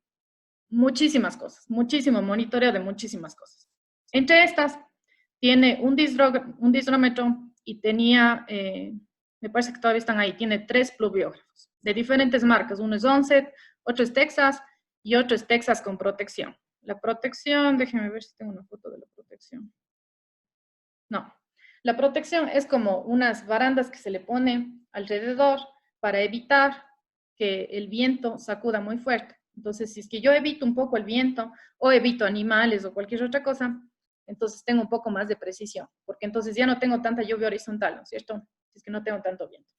muchísimas cosas, muchísimo monitoreo de muchísimas cosas. Entre estas, tiene un disdrómetro y tenía, me parece que todavía están ahí, tiene 3 pluviógrafos de diferentes marcas. Uno es Onset, otro es Texas y otro es Texas con protección. La protección, déjenme ver si tengo una foto de la protección. No, la protección es como unas barandas que se le pone alrededor para evitar que el viento sacuda muy fuerte. Entonces, si es que yo evito un poco el viento o evito animales o cualquier otra cosa, entonces tengo un poco más de precisión, porque entonces ya no tengo tanta lluvia horizontal, ¿no es cierto? Si es que no tengo tanto viento.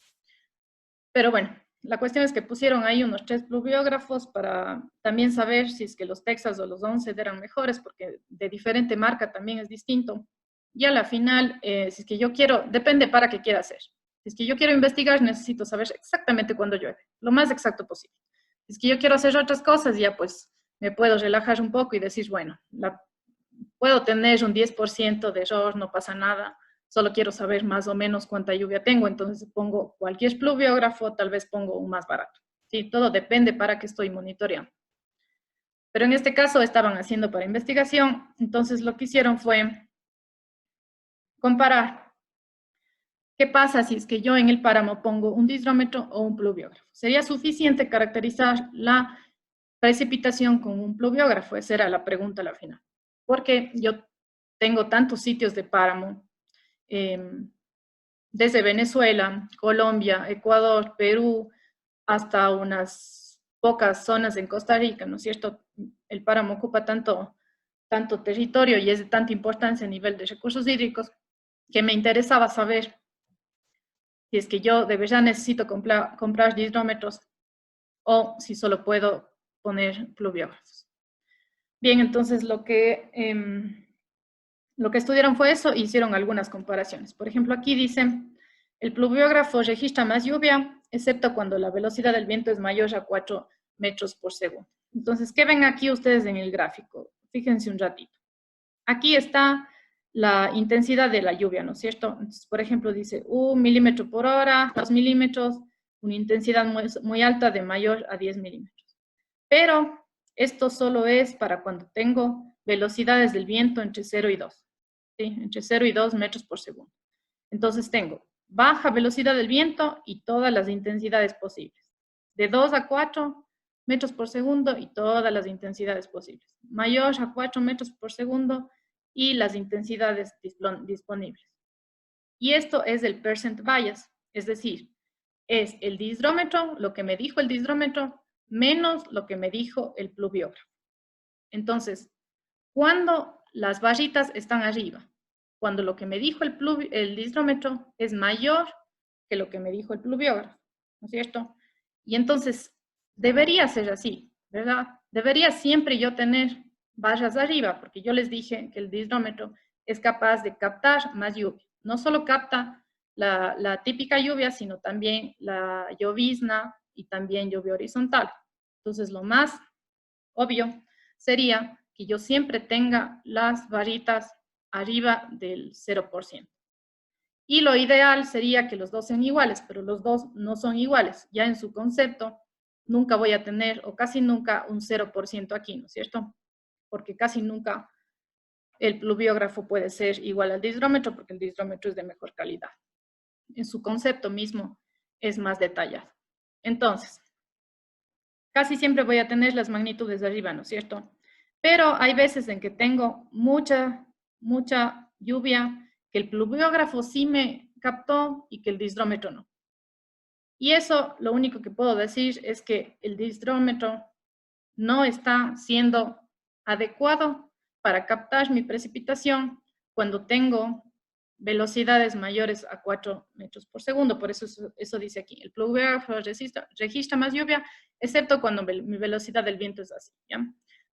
Pero bueno, la cuestión es que pusieron ahí unos 3 pluviógrafos para también saber si es que los Texas o los Onset eran mejores, porque de diferente marca también es distinto. Y a la final, si es que yo quiero, depende para qué quiera hacer. Si es que yo quiero investigar, necesito saber exactamente cuándo llueve, lo más exacto posible. Si es que yo quiero hacer otras cosas, ya pues me puedo relajar un poco y decir, bueno, puedo tener un 10% de error, no pasa nada, solo quiero saber más o menos cuánta lluvia tengo, entonces pongo cualquier pluviógrafo, tal vez pongo un más barato. Sí, todo depende para qué estoy monitoreando. Pero en este caso estaban haciendo para investigación, entonces lo que hicieron fue comparar qué pasa si es que yo en el páramo pongo un disdrómetro o un pluviógrafo. ¿Sería suficiente caracterizar la precipitación con un pluviógrafo? Esa era la pregunta a la final. Porque yo tengo tantos sitios de páramo, desde Venezuela, Colombia, Ecuador, Perú, hasta unas pocas zonas en Costa Rica, ¿no es cierto? El páramo ocupa tanto territorio y es de tanta importancia a nivel de recursos hídricos que me interesaba saber si es que yo de verdad necesito comprar disdrómetros o si solo puedo poner pluviógrafos. Bien, entonces lo que estudiaron fue eso e hicieron algunas comparaciones. Por ejemplo, aquí dicen, el pluviógrafo registra más lluvia, excepto cuando la velocidad del viento es mayor a 4 metros por segundo. Entonces, ¿qué ven aquí ustedes en el gráfico? Fíjense un ratito. Aquí está la intensidad de la lluvia, ¿no es cierto? Entonces, por ejemplo, dice 1 milímetro por hora, 2 milímetros, una intensidad muy alta de mayor a 10 milímetros. Pero esto solo es para cuando tengo velocidades del viento entre 0 y 2. ¿Sí? Entre 0 y 2 metros por segundo. Entonces tengo baja velocidad del viento y todas las intensidades posibles. De 2 a 4 metros por segundo y todas las intensidades posibles. Mayor a 4 metros por segundo y las intensidades disponibles. Y esto es el percent bias, es decir, es el disdrómetro, lo que me dijo el disdrómetro, menos lo que me dijo el pluviógrafo. Entonces, cuando las barritas están arriba, cuando lo que me dijo el disdrómetro es mayor que lo que me dijo el pluviógrafo, ¿no es cierto? Y entonces, debería ser así, ¿verdad? Debería siempre yo tener barras arriba, porque yo les dije que el disdrómetro es capaz de captar más lluvia. No solo capta la típica lluvia, sino también la llovizna y también lluvia horizontal. Entonces, lo más obvio sería que yo siempre tenga las varitas arriba del 0%. Y lo ideal sería que los dos sean iguales, pero los dos no son iguales. Ya en su concepto, nunca voy a tener, o casi nunca, un 0% aquí, ¿no es cierto? Porque casi nunca el pluviógrafo puede ser igual al disdrómetro, porque el disdrómetro es de mejor calidad. En su concepto mismo es más detallado. Entonces, casi siempre voy a tener las magnitudes de arriba, ¿no es cierto? Pero hay veces en que tengo mucha lluvia, que el pluviógrafo sí me captó y que el disdrómetro no. Y eso, lo único que puedo decir es que el disdrómetro no está siendo adecuado para captar mi precipitación cuando tengo velocidades mayores a 4 metros por segundo. Por eso dice aquí, el pluviógrafo registra más lluvia, excepto cuando mi velocidad del viento es así, ¿ya?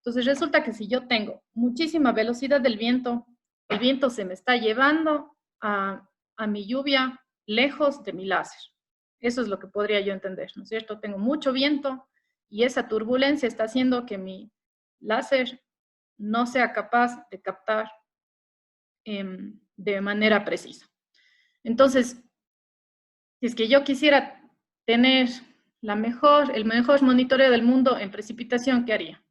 Entonces resulta que si yo tengo muchísima velocidad del viento, el viento se me está llevando a mi lluvia lejos de mi láser. Eso es lo que podría yo entender, ¿no es cierto? Tengo mucho viento y esa turbulencia está haciendo que mi láser no sea capaz de captar de manera precisa. Entonces, si es que yo quisiera tener el mejor monitoreo del mundo en precipitación, ¿qué haría?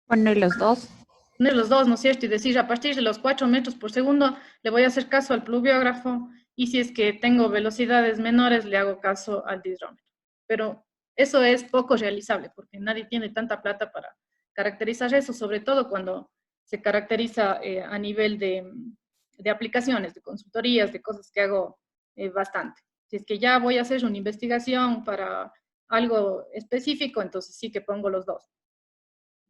Poner los dos. Poner los dos, ¿no es cierto? Y decir, a partir de los 4 metros por segundo, le voy a hacer caso al pluviógrafo, y si es que tengo velocidades menores, le hago caso al dihidrómetro. Pero eso es poco realizable, porque nadie tiene tanta plata para caracterizar eso, sobre todo cuando se caracteriza a nivel de aplicaciones, de consultorías, de cosas que hago bastante. Si es que ya voy a hacer una investigación para algo específico, entonces sí que pongo los dos.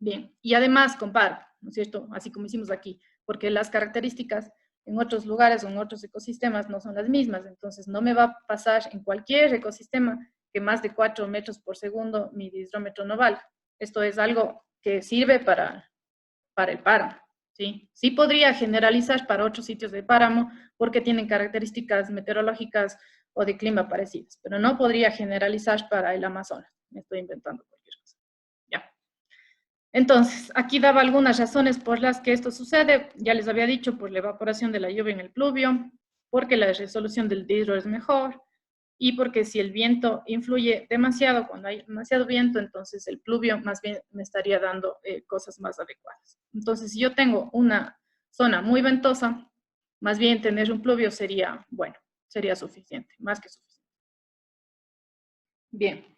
Bien, y además comparo, ¿no es cierto? Así como hicimos aquí, porque las características en otros lugares o en otros ecosistemas no son las mismas, entonces no me va a pasar en cualquier ecosistema que más de 4 metros por segundo mi dihidrómetro no valga. Esto es algo que sirve para el páramo, ¿sí? Sí podría generalizar para otros sitios de páramo porque tienen características meteorológicas o de clima parecidas, pero no podría generalizar para el Amazonas. Me estoy inventando cualquier cosa. Ya. Entonces, aquí daba algunas razones por las que esto sucede. Ya les había dicho, por la evaporación de la lluvia en el pluvio, porque la resolución del dihidro es mejor, y porque si el viento influye demasiado, cuando hay demasiado viento, entonces el pluvio más bien me estaría dando cosas más adecuadas. Entonces, si yo tengo una zona muy ventosa, más bien tener un pluvio sería, bueno, sería suficiente, más que suficiente. Bien.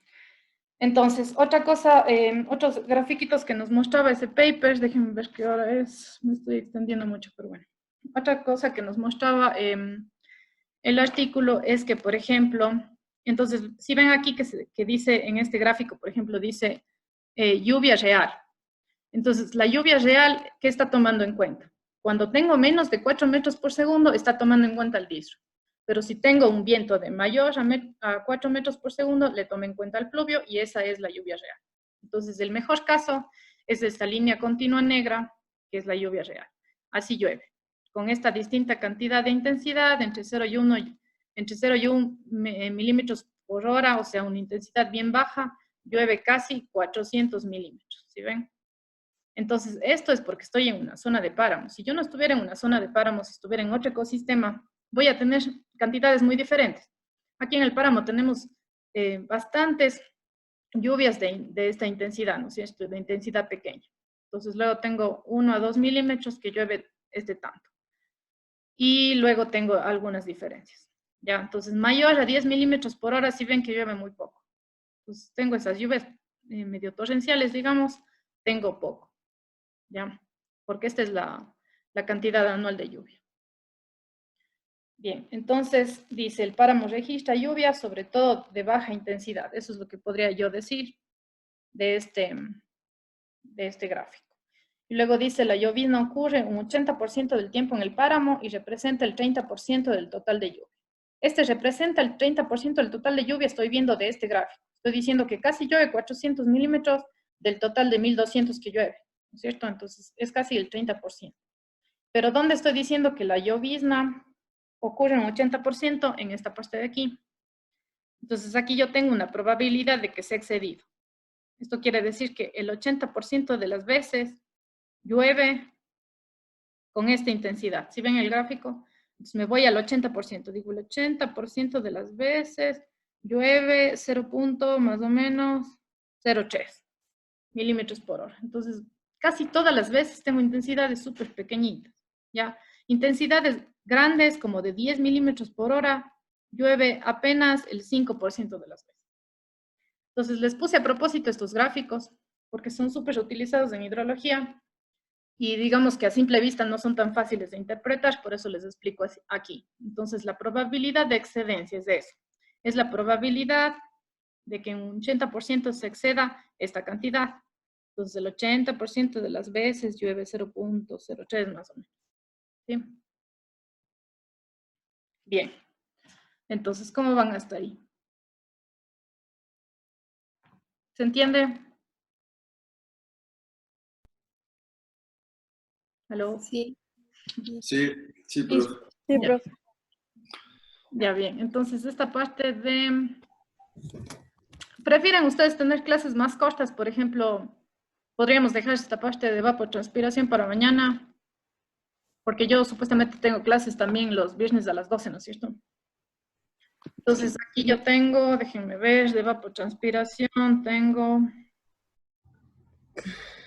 Entonces, otra cosa, otros grafiquitos que nos mostraba ese paper, déjenme ver qué hora es, me estoy extendiendo mucho, pero bueno. Otra cosa que nos mostraba el artículo es que, por ejemplo, entonces, si ven aquí que dice en este gráfico, por ejemplo, dice lluvia real. Entonces, la lluvia real, ¿qué está tomando en cuenta? Cuando tengo menos de 4 metros por segundo, está tomando en cuenta el dihidro. Pero si tengo un viento de mayor a 4 metros por segundo, le tomo en cuenta el pluvio y esa es la lluvia real. Entonces, el mejor caso es esta línea continua negra, que es la lluvia real. Así llueve, con esta distinta cantidad de intensidad, entre 0 y 1 milímetros por hora, o sea, una intensidad bien baja, llueve casi 400 milímetros, ¿sí ven? Entonces, esto es porque estoy en una zona de páramo. Si yo no estuviera en una zona de páramo, si estuviera en otro ecosistema, voy a tener cantidades muy diferentes. Aquí en el páramo tenemos bastantes lluvias de esta intensidad, ¿no es cierto? De intensidad pequeña. Entonces, luego tengo 1 a 2 milímetros que llueve tanto. Y luego tengo algunas diferencias. Ya, entonces, mayor a 10 milímetros por hora, sí ven que llueve muy poco. Entonces, tengo esas lluvias medio torrenciales, digamos, tengo poco. ¿Ya? Porque esta es la cantidad anual de lluvia. Bien, entonces dice, el páramo registra lluvia, sobre todo de baja intensidad. Eso es lo que podría yo decir de este gráfico. Y luego dice, la llovizna ocurre un 80% del tiempo en el páramo y representa el 30% del total de lluvia. Este representa el 30% del total de lluvia, estoy viendo de este gráfico. Estoy diciendo que casi llueve 400 milímetros del total de 1200 que llueve, ¿no es cierto? Entonces, es casi el 30%. Pero ¿dónde estoy diciendo que la llovizna ocurre un 80%? En esta parte de aquí. Entonces, aquí yo tengo una probabilidad de que se ha excedido. Esto quiere decir que el 80% de las veces llueve con esta intensidad. ¿Sí ven el gráfico? Entonces, me voy al 80%. Digo, el 80% de las veces llueve 0. Más o menos 0,3 milímetros por hora. Entonces, casi todas las veces tengo intensidades súper pequeñitas, ¿ya? Intensidades grandes, como de 10 milímetros por hora, llueve apenas el 5% de las veces. Entonces, les puse a propósito estos gráficos, porque son súper utilizados en hidrología, y digamos que a simple vista no son tan fáciles de interpretar, por eso les explico aquí. Entonces, la probabilidad de excedencia es eso. Es la probabilidad de que en un 80% se exceda esta cantidad. Entonces, el 80% de las veces llueve 0,03 más o menos. ¿Sí? Bien. Entonces, ¿cómo van hasta ahí? ¿Se entiende? ¿Aló? Sí. Sí, profe. Sí, profe. Ya, bien. Entonces, esta parte de... ¿Prefieren ustedes tener clases más cortas? Por ejemplo, podríamos dejar esta parte de evapotranspiración para mañana, porque yo supuestamente tengo clases también los viernes a las 12, ¿no es cierto? Entonces aquí yo tengo, déjenme ver, de evapotranspiración tengo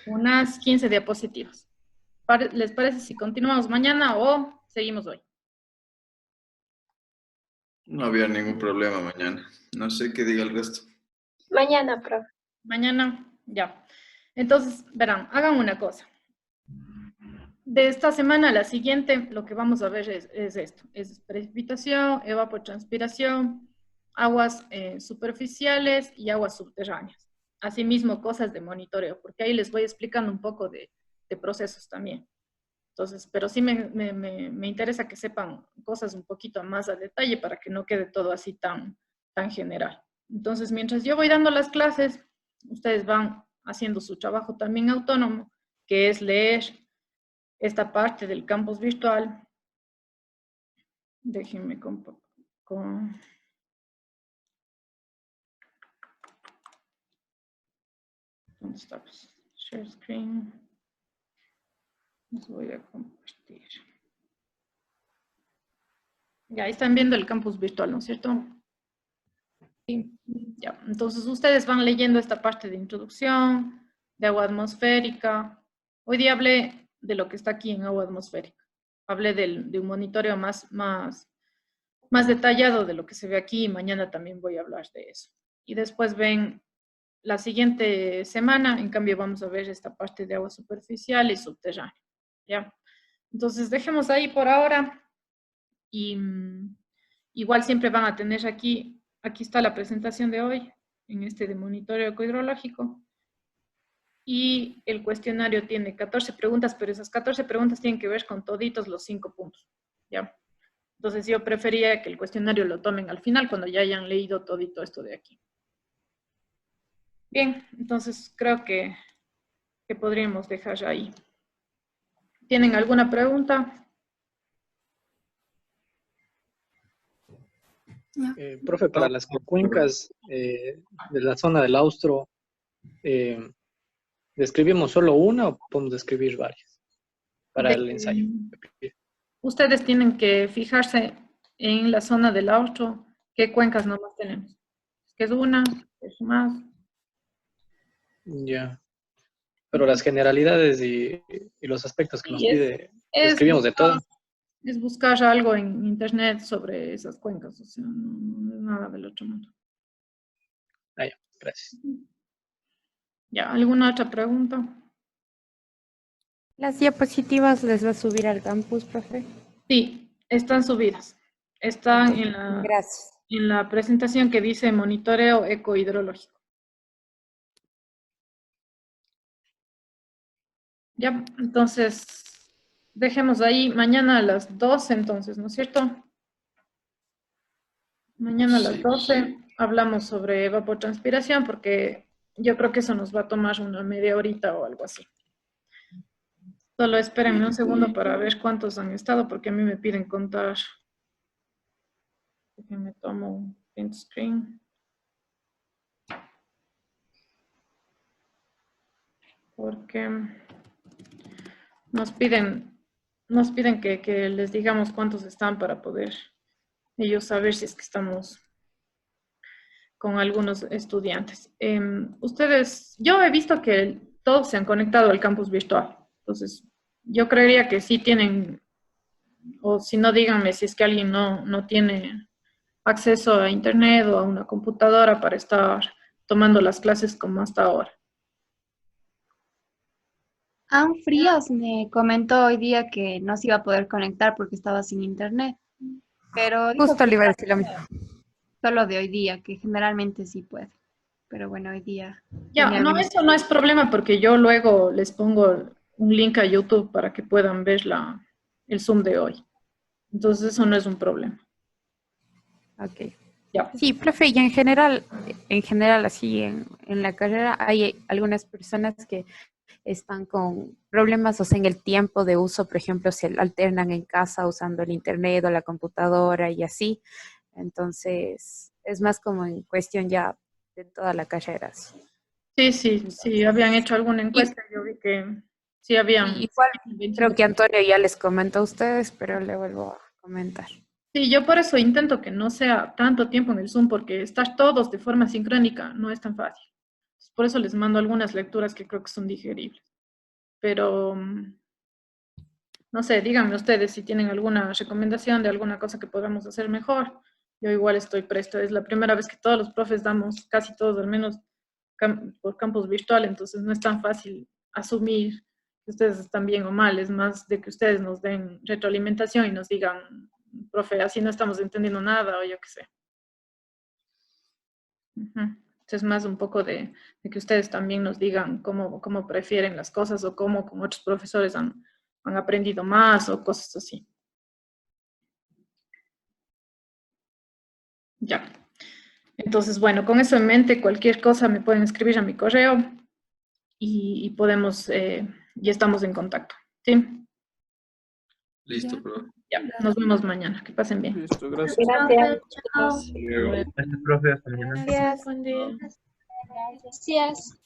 unas 15 diapositivas. ¿Les parece si continuamos mañana o seguimos hoy? No había ningún problema mañana. No sé qué diga el resto. Mañana, profe. Mañana, ya. Entonces, verán, hagan una cosa. De esta semana a la siguiente, lo que vamos a ver es esto. Es precipitación, evapotranspiración, aguas superficiales y aguas subterráneas. Asimismo, cosas de monitoreo, porque ahí les voy explicando un poco de procesos también. Entonces, pero sí me interesa que sepan cosas un poquito más a detalle para que no quede todo así tan general. Entonces, mientras yo voy dando las clases, ustedes van haciendo su trabajo también autónomo, que es leer esta parte del campus virtual. Déjenme ¿dónde está? Share screen. Les voy a compartir. Ya, ahí están viendo el campus virtual, ¿no es cierto? Sí. Ya, entonces ustedes van leyendo esta parte de introducción, de agua atmosférica. Hoy día hablé de lo que está aquí en agua atmosférica. Hablé de un monitoreo más detallado de lo que se ve aquí y mañana también voy a hablar de eso. Y después ven la siguiente semana, en cambio vamos a ver esta parte de agua superficial y subterránea. ¿Ya? Entonces dejemos ahí por ahora y igual siempre van a tener aquí está la presentación de hoy, en este de monitoreo ecohidrológico. Y el cuestionario tiene 14 preguntas, pero esas 14 preguntas tienen que ver con toditos los 5 puntos. ¿Ya? Entonces yo prefería que el cuestionario lo tomen al final, cuando ya hayan leído todito esto de aquí. Bien, entonces creo que podríamos dejar ahí. ¿Tienen alguna pregunta? Profe, para las cuencas de la zona del Austro, ¿describimos solo una o podemos describir varias para el ensayo? Ustedes tienen que fijarse en la zona del Austro, qué cuencas nomás tenemos. ¿Que es una? ¿Es más? Ya. Pero las generalidades y los aspectos que nos pide, describimos de todo. Es buscar algo en internet sobre esas cuencas, o sea, no es nada del otro mundo. Ah, ya, gracias. ¿Ya? ¿Alguna otra pregunta? ¿Las diapositivas les va a subir al campus, profe? Sí, están subidas. Están Gracias. en la presentación que dice monitoreo ecohidrológico. Ya, entonces, dejemos ahí mañana a las 12, entonces, ¿no es cierto? Mañana a las 12 hablamos sobre evapotranspiración, porque yo creo que eso nos va a tomar una media horita o algo así. Solo espérenme un segundo para ver cuántos han estado, porque a mí me piden contar. Déjenme tomo un print screen. Porque nos piden que les digamos cuántos están para poder ellos saber si es que estamos con algunos estudiantes. Yo he visto que todos se han conectado al campus virtual, entonces yo creería que sí tienen, o si no, díganme si es que alguien no tiene acceso a internet o a una computadora para estar tomando las clases como hasta ahora. Ann Frías me comentó hoy día que no se iba a poder conectar porque estaba sin internet. Pero dijo Justo que le iba a decir lo mismo. solo de hoy día, que generalmente sí puede. Pero bueno, hoy día. Ya, no, eso no es problema porque yo luego les pongo un link a YouTube para que puedan ver el Zoom de hoy. Entonces eso no es un problema. Ok. Ya. Sí, profe, y en general así en la carrera hay algunas personas que están con problemas, o sea, en el tiempo de uso, por ejemplo, se alternan en casa usando el internet o la computadora y así. Entonces, es más como en cuestión ya de toda la carrera. Sí, Sí, habían hecho alguna encuesta, yo vi que sí habían. Igual, creo que Antonio ya les comentó a ustedes, pero le vuelvo a comentar. Sí, yo por eso intento que no sea tanto tiempo en el Zoom, porque estar todos de forma sincrónica no es tan fácil. Por eso les mando algunas lecturas que creo que son digeribles. Pero, no sé, díganme ustedes si tienen alguna recomendación de alguna cosa que podamos hacer mejor. Yo igual estoy presto. Es la primera vez que todos los profes damos, casi todos al menos, por campus virtual, entonces no es tan fácil asumir que ustedes están bien o mal. Es más de que ustedes nos den retroalimentación y nos digan, profe, así no estamos entendiendo nada, o yo qué sé. Entonces, más un poco de que ustedes también nos digan cómo prefieren las cosas o cómo con otros profesores han aprendido más o cosas así. Ya. Entonces, bueno, con eso en mente, cualquier cosa me pueden escribir a mi correo y podemos, ya estamos en contacto. ¿Sí? Listo, profe. Ya, nos vemos mañana. Que pasen bien. Listo, gracias. Gracias. Gracias, profe. Hasta mañana. Gracias. Gracias.